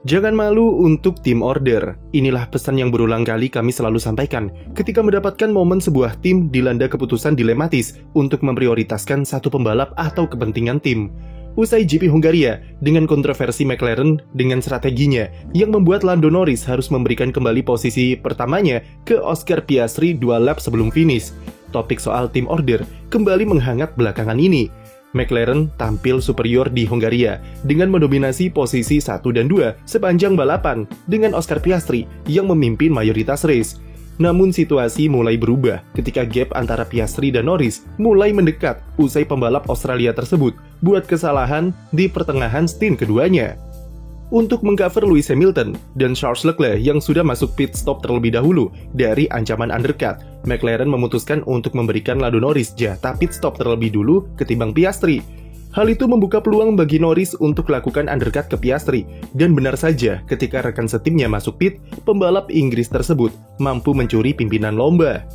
Jangan malu untuk tim order. Inilah pesan yang berulang kali kami selalu sampaikan ketika mendapatkan momen sebuah tim dilanda keputusan dilematis untuk memprioritaskan satu pembalap atau kepentingan tim. Usai GP Hungaria, dengan kontroversi McLaren dengan strateginya yang membuat Lando Norris harus memberikan kembali posisi pertamanya ke Oscar Piastri 2 lap sebelum finish. Topik soal tim order kembali menghangat belakangan ini. McLaren tampil superior di Hungaria dengan mendominasi posisi 1 dan 2 sepanjang balapan dengan Oscar Piastri yang memimpin mayoritas race. Namun situasi mulai berubah ketika gap antara Piastri dan Norris mulai mendekat usai pembalap Australia tersebut buat kesalahan di pertengahan stint keduanya. Untuk mengcover Lewis Hamilton dan Charles Leclerc yang sudah masuk pit stop terlebih dahulu dari ancaman undercut, McLaren memutuskan untuk memberikan Lando Norris jatah pit stop terlebih dulu ketimbang Piastri. Hal itu membuka peluang bagi Norris untuk lakukan undercut ke Piastri, dan benar saja ketika rekan setimnya masuk pit, pembalap Inggris tersebut mampu mencuri pimpinan lomba.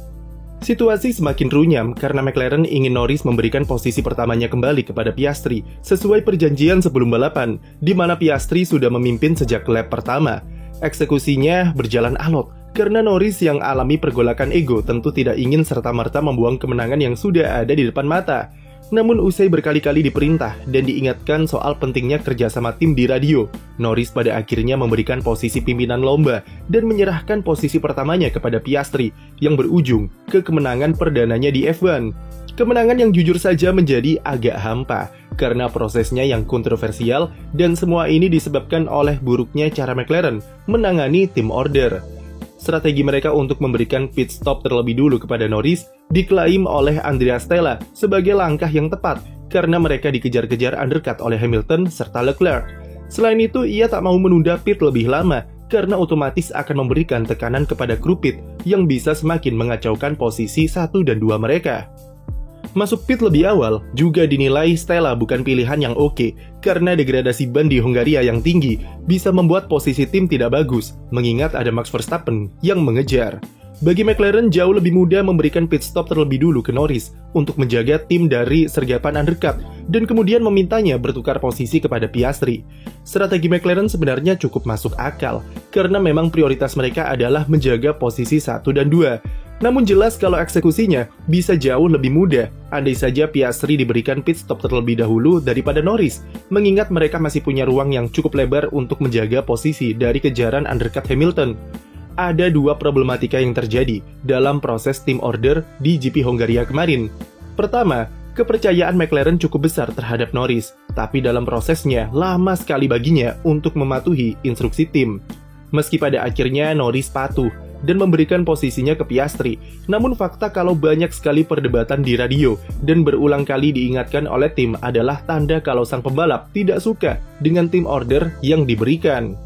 Situasi semakin runyam karena McLaren ingin Norris memberikan posisi pertamanya kembali kepada Piastri sesuai perjanjian sebelum balapan, di mana Piastri sudah memimpin sejak lap pertama. Eksekusinya berjalan alot karena Norris yang alami pergolakan ego tentu tidak ingin serta-merta membuang kemenangan yang sudah ada di depan mata. Namun usai berkali-kali diperintah dan diingatkan soal pentingnya kerjasama tim di radio, Norris pada akhirnya memberikan posisi pimpinan lomba dan menyerahkan posisi pertamanya kepada Piastri yang berujung ke kemenangan perdananya di F1. Kemenangan yang jujur saja menjadi agak hampa karena prosesnya yang kontroversial, dan semua ini disebabkan oleh buruknya cara McLaren menangani tim order. Strategi mereka untuk memberikan pit stop terlebih dulu kepada Norris diklaim oleh Andrea Stella sebagai langkah yang tepat karena mereka dikejar-kejar undercut oleh Hamilton serta Leclerc. Selain itu, ia tak mau menunda pit lebih lama karena otomatis akan memberikan tekanan kepada kru pit yang bisa semakin mengacaukan posisi 1 dan 2 mereka. Masuk pit lebih awal juga dinilai Stella bukan pilihan yang oke karena degradasi ban di Hungaria yang tinggi bisa membuat posisi tim tidak bagus, mengingat ada Max Verstappen yang mengejar. Bagi McLaren jauh lebih mudah memberikan pit stop terlebih dulu ke Norris untuk menjaga tim dari sergapan undercut dan kemudian memintanya bertukar posisi kepada Piastri. Strategi McLaren sebenarnya cukup masuk akal karena memang prioritas mereka adalah menjaga posisi 1 dan 2. Namun jelas kalau eksekusinya bisa jauh lebih mudah andai saja Piastri diberikan pit stop terlebih dahulu daripada Norris, mengingat mereka masih punya ruang yang cukup lebar untuk menjaga posisi dari kejaran undercut Hamilton. Ada dua problematika yang terjadi dalam proses tim order di GP Hungaria kemarin. Pertama, kepercayaan McLaren cukup besar terhadap Norris, tapi dalam prosesnya lama sekali baginya untuk mematuhi instruksi tim. Meski pada akhirnya Norris patuh dan memberikan posisinya ke Piastri, namun fakta kalau banyak sekali perdebatan di radio dan berulang kali diingatkan oleh tim adalah tanda kalau sang pembalap tidak suka dengan tim order yang diberikan.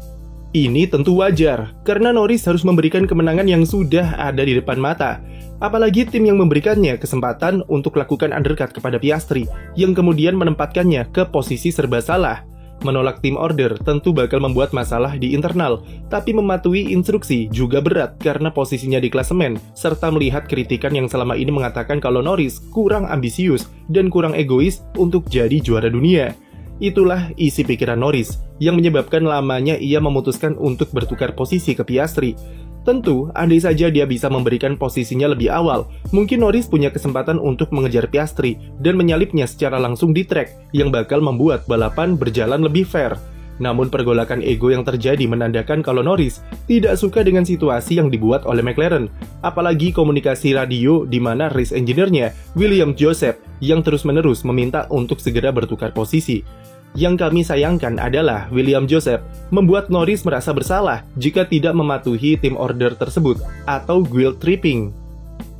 Ini tentu wajar, karena Norris harus memberikan kemenangan yang sudah ada di depan mata. Apalagi tim yang memberikannya kesempatan untuk lakukan undercut kepada Piastri, yang kemudian menempatkannya ke posisi serba salah. Menolak tim order tentu bakal membuat masalah di internal, tapi mematuhi instruksi juga berat karena posisinya di klasemen, serta melihat kritikan yang selama ini mengatakan kalau Norris kurang ambisius dan kurang egois untuk jadi juara dunia. Itulah isi pikiran Norris yang menyebabkan lamanya ia memutuskan untuk bertukar posisi ke Piastri. Tentu, andai saja dia bisa memberikan posisinya lebih awal, mungkin Norris punya kesempatan untuk mengejar Piastri dan menyalipnya secara langsung di track yang bakal membuat balapan berjalan lebih fair. Namun pergolakan ego yang terjadi menandakan kalau Norris tidak suka dengan situasi yang dibuat oleh McLaren, apalagi komunikasi radio di mana race engineer-nya William Joseph yang terus-menerus meminta untuk segera bertukar posisi. Yang kami sayangkan adalah William Joseph membuat Norris merasa bersalah jika tidak mematuhi tim order tersebut atau guilt tripping.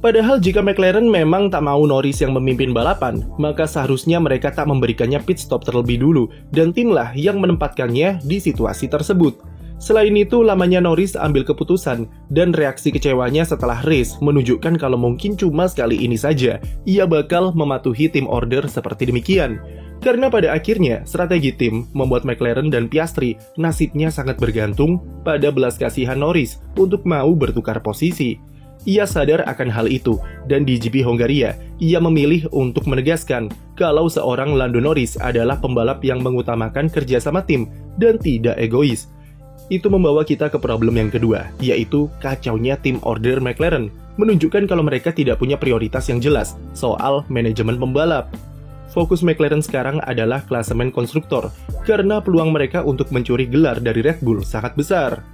Padahal jika McLaren memang tak mau Norris yang memimpin balapan, maka seharusnya mereka tak memberikannya pit stop terlebih dulu dan timlah yang menempatkannya di situasi tersebut. Selain itu, lamanya Norris ambil keputusan dan reaksi kecewanya setelah race menunjukkan kalau mungkin cuma sekali ini saja ia bakal mematuhi tim order seperti demikian. Karena pada akhirnya, strategi tim membuat McLaren dan Piastri nasibnya sangat bergantung pada belas kasihan Norris untuk mau bertukar posisi. Ia sadar akan hal itu, dan di GP Hungaria, ia memilih untuk menegaskan kalau seorang Lando Norris adalah pembalap yang mengutamakan kerjasama tim dan tidak egois. Itu membawa kita ke problem yang kedua, yaitu kacaunya tim order McLaren, menunjukkan kalau mereka tidak punya prioritas yang jelas soal manajemen pembalap. Fokus McLaren sekarang adalah klasemen konstruktor, karena peluang mereka untuk mencuri gelar dari Red Bull sangat besar.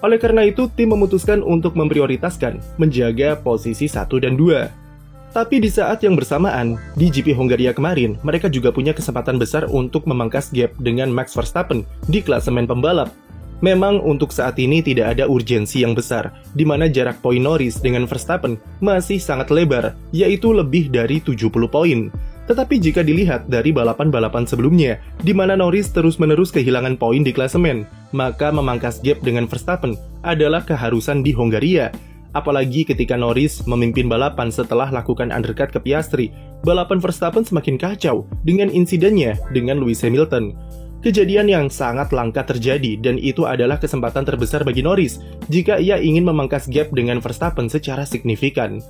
Oleh karena itu, tim memutuskan untuk memprioritaskan menjaga posisi 1 dan 2. Tapi di saat yang bersamaan, di GP Hongaria kemarin, mereka juga punya kesempatan besar untuk memangkas gap dengan Max Verstappen di klasemen pembalap. Memang untuk saat ini tidak ada urgensi yang besar, di mana jarak poin Norris dengan Verstappen masih sangat lebar, yaitu lebih dari 70 poin. Tetapi jika dilihat dari balapan-balapan sebelumnya, di mana Norris terus-menerus kehilangan poin di klasemen, maka memangkas gap dengan Verstappen adalah keharusan di Hongaria. Apalagi ketika Norris memimpin balapan setelah lakukan undercut ke Piastri, balapan Verstappen semakin kacau dengan insidennya dengan Lewis Hamilton. Kejadian yang sangat langka terjadi, dan itu adalah kesempatan terbesar bagi Norris jika ia ingin memangkas gap dengan Verstappen secara signifikan.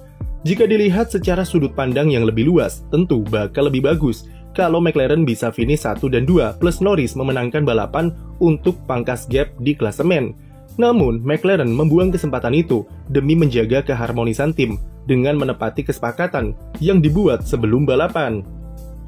Jika dilihat secara sudut pandang yang lebih luas, tentu bakal lebih bagus kalau McLaren bisa finish 1 dan 2 plus Norris memenangkan balapan untuk pangkas gap di klasemen. Namun, McLaren membuang kesempatan itu demi menjaga keharmonisan tim dengan menepati kesepakatan yang dibuat sebelum balapan.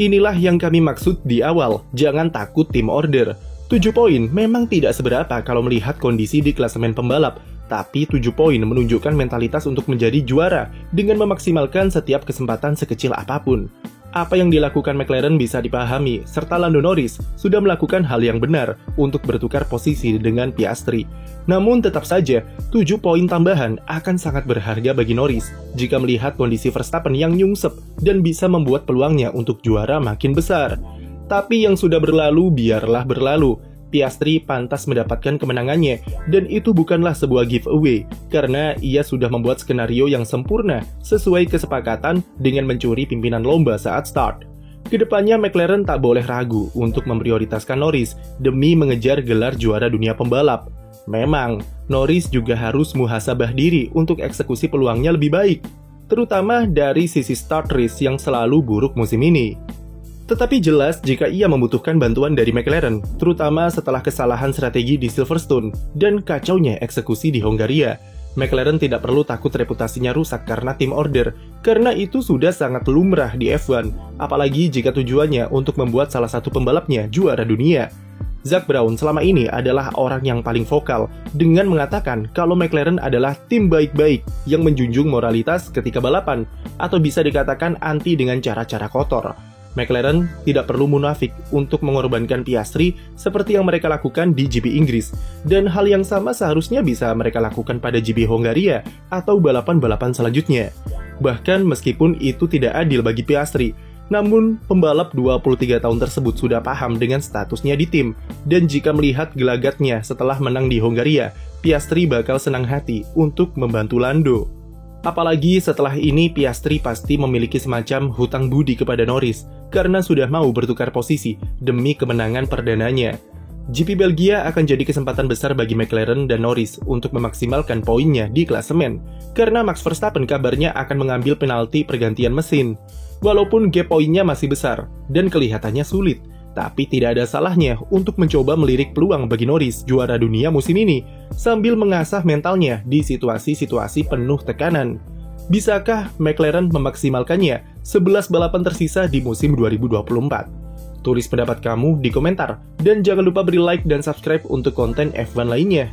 Inilah yang kami maksud di awal, jangan takut tim order. 7 poin memang tidak seberapa kalau melihat kondisi di klasemen pembalap, tapi 7 poin menunjukkan mentalitas untuk menjadi juara dengan memaksimalkan setiap kesempatan sekecil apapun. Apa yang dilakukan McLaren bisa dipahami, serta Lando Norris sudah melakukan hal yang benar untuk bertukar posisi dengan Piastri. Namun tetap saja, 7 poin tambahan akan sangat berharga bagi Norris jika melihat kondisi Verstappen yang nyungsep dan bisa membuat peluangnya untuk juara makin besar. Tapi yang sudah berlalu biarlah berlalu. Piastri pantas mendapatkan kemenangannya, dan itu bukanlah sebuah giveaway, karena ia sudah membuat skenario yang sempurna sesuai kesepakatan dengan mencuri pimpinan lomba saat start. Kedepannya McLaren tak boleh ragu untuk memprioritaskan Norris demi mengejar gelar juara dunia pembalap. Memang, Norris juga harus muhasabah diri untuk eksekusi peluangnya lebih baik, terutama dari sisi start race yang selalu buruk musim ini. Tetapi jelas jika ia membutuhkan bantuan dari McLaren, terutama setelah kesalahan strategi di Silverstone dan kacaunya eksekusi di Hongaria. McLaren tidak perlu takut reputasinya rusak karena tim order, karena itu sudah sangat lumrah di F1, apalagi jika tujuannya untuk membuat salah satu pembalapnya juara dunia. Zak Brown selama ini adalah orang yang paling vokal dengan mengatakan kalau McLaren adalah tim baik-baik yang menjunjung moralitas ketika balapan, atau bisa dikatakan anti dengan cara-cara kotor. McLaren tidak perlu munafik untuk mengorbankan Piastri seperti yang mereka lakukan di GP Inggris, dan hal yang sama seharusnya bisa mereka lakukan pada GP Hongaria atau balapan-balapan selanjutnya. Bahkan meskipun itu tidak adil bagi Piastri, namun pembalap 23 tahun tersebut sudah paham dengan statusnya di tim, dan jika melihat gelagatnya setelah menang di Hongaria, Piastri bakal senang hati untuk membantu Lando. Apalagi setelah ini Piastri pasti memiliki semacam hutang budi kepada Norris karena sudah mau bertukar posisi demi kemenangan perdananya. GP Belgia akan jadi kesempatan besar bagi McLaren dan Norris untuk memaksimalkan poinnya di klasemen, karena Max Verstappen kabarnya akan mengambil penalti pergantian mesin. Walaupun gap poinnya masih besar dan kelihatannya sulit, tapi tidak ada salahnya untuk mencoba melirik peluang bagi Norris juara dunia musim ini, sambil mengasah mentalnya di situasi-situasi penuh tekanan. Bisakah McLaren memaksimalkannya 11 balapan tersisa di musim 2024? Tulis pendapat kamu di komentar, dan jangan lupa beri like dan subscribe untuk konten F1 lainnya.